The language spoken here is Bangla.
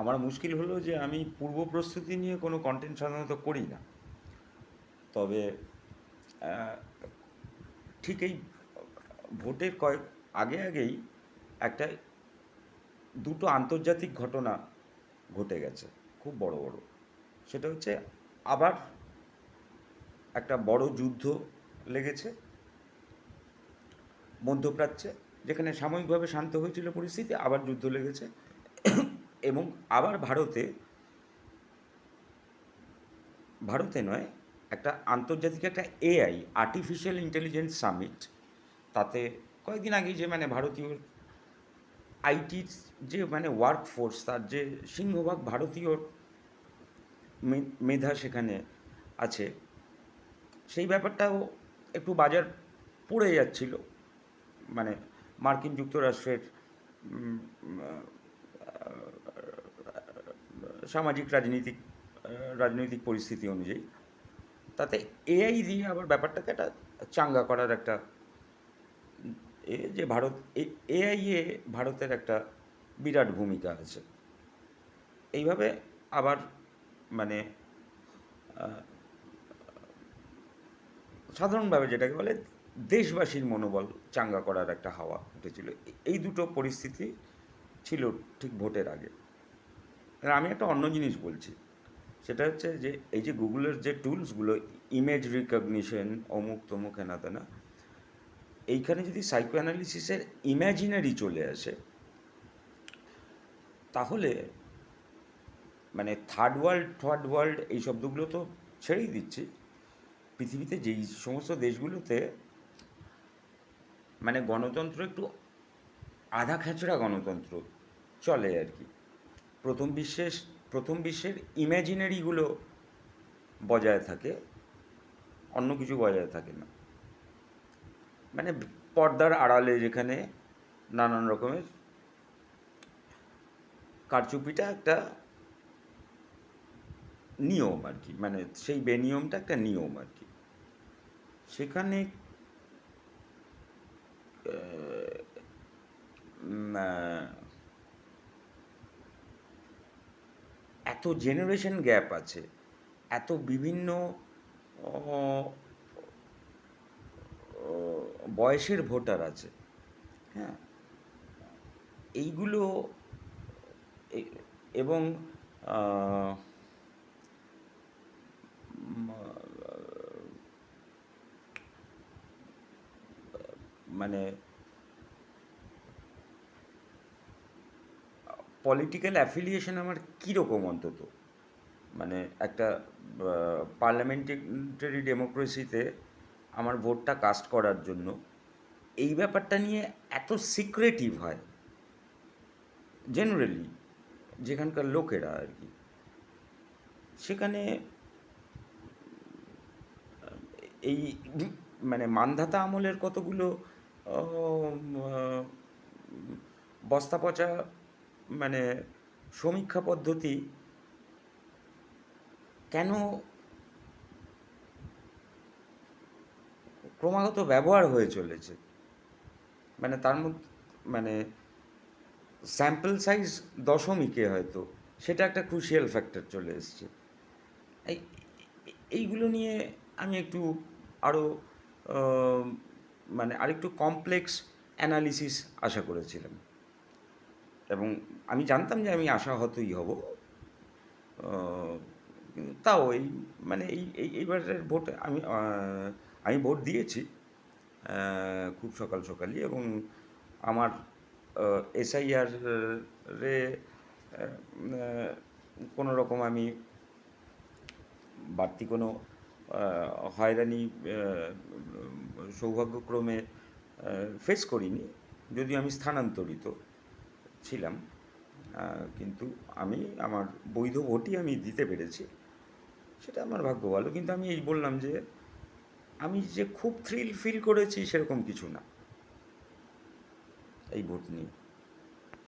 আমার মুশকিল হলো যে আমি পূর্ব প্রস্তুতি নিয়ে কোনো কন্টেন্ট সাধারণত করি না। তবে ঠিক এই ভোটের কয়েক আগেই একটা দুটো আন্তর্জাতিক ঘটনা ঘটে গেছে, খুব বড় বড়। সেটা হচ্ছে আবার একটা বড় যুদ্ধ লেগেছে মধ্যপ্রাচ্যে, যেখানে সাময়িকভাবে শান্ত হয়েছিল পরিস্থিতি, আবার যুদ্ধ লেগেছে। এবং আবার ভারতে নয়, একটা আন্তর্জাতিক একটা এআই আর্টিফিশিয়াল ইন্টেলিজেন্স সামিট, তাতে কয়েকদিন আগেই যে ভারতীয় আইটির যে ওয়ার্কফোর্স, তার যে সিংহভাগ ভারতীয় মেধা সেখানে আছে, সেই ব্যাপারটাও একটু বাজার পড়ে যাচ্ছিল। মার্কিন যুক্তরাষ্ট্রের সামাজিক রাজনৈতিক পরিস্থিতি অনুযায়ী, তাতে এআই দিয়ে আবার ব্যাপারটাকে একটা চাঙ্গা করার একটা যে এআই ভারতের একটা বিরাট ভূমিকা আছে। এইভাবে আবার মানে সাধারণভাবে যেটাকে বলে দেশবাসীর মনোবল চাঙ্গা করার একটা হাওয়া উঠেছিল। এই দুটো পরিস্থিতি ছিল ঠিক ভোটের আগে। আমি একটা অন্য জিনিস বলছি, সেটা হচ্ছে যে এই যে গুগলের যে টুলসগুলো, ইমেজ রিকগনিশন, অমুক তমুক হেনা তেনা, এইখানে যদি সাইকো অ্যানালিসিসের ইম্যাজিনারি চলে আসে, তাহলে থার্ড ওয়ার্ল্ড এই শব্দগুলো তো ছেড়েই দিচ্ছি। পৃথিবীতে যেই সমস্ত দেশগুলোতে গণতন্ত্র একটু আধা খেঁচড়া গণতন্ত্র চলে আর কি, প্রথম বিশ্বের ইম্যাজিনারিগুলো বজায় থাকে, অন্য কিছু বজায় থাকে না। পর্দার আড়ালে যেখানে নানান রকমের কারচুপিটা একটা নিয়ম আর কি, সেই বেনিয়মটা একটা নিয়ম আর কি। সেখানে এত জেনারেশন গ্যাপ আছে, এত বিভিন্ন বয়সের ভোটার আছে, হ্যাঁ, এইগুলো এবং পলিটিক্যাল অ্যাফিলিয়েশন আমার কীরকম অন্তত, একটা পার্লামেন্টারি ডেমোক্রেসিতে আমার ভোটটা কাস্ট করার জন্য এই ব্যাপারটা নিয়ে এত সিক্রেটিভ হয় জেনারেলি যেখানকার লোকেরা আর কি। সেখানে এই মান্ধাতা আমলের কতগুলো বস্তা পচা সমীক্ষা পদ্ধতি কেন ক্রমাগত ব্যবহার হয়ে চলেছে, তার মধ্যে স্যাম্পল সাইজ দশমিকে হয়তো সেটা একটা ক্রুশিয়াল ফ্যাক্টর চলে এসছে। এইগুলো নিয়ে আমি একটু আরও আরেকটু কমপ্লেক্স অ্যানালিসিস আশা করেছিলাম, এবং আমি জানতাম যে আমি আশাহতই হব। তাও এইবারের ভোটে আমি ভোট দিয়েছি খুব সকালই, এবং আমার এসআইআরে কোনো রকম আমি বাড়তি কোনো হয়রানি সৌভাগ্যক্রমে ফেস করিনি, যদিও আমি স্থানান্তরিত ছিলাম, কিন্তু আমার বৈধ ভোটই আমি দিতে পেরেছি, সেটা আমার ভাগ্য ভালো। কিন্তু আমি এই বললাম যে আমি যে খুব থ্রিল ফিল করেছি সেরকম কিছু না এই ভোট নিয়ে।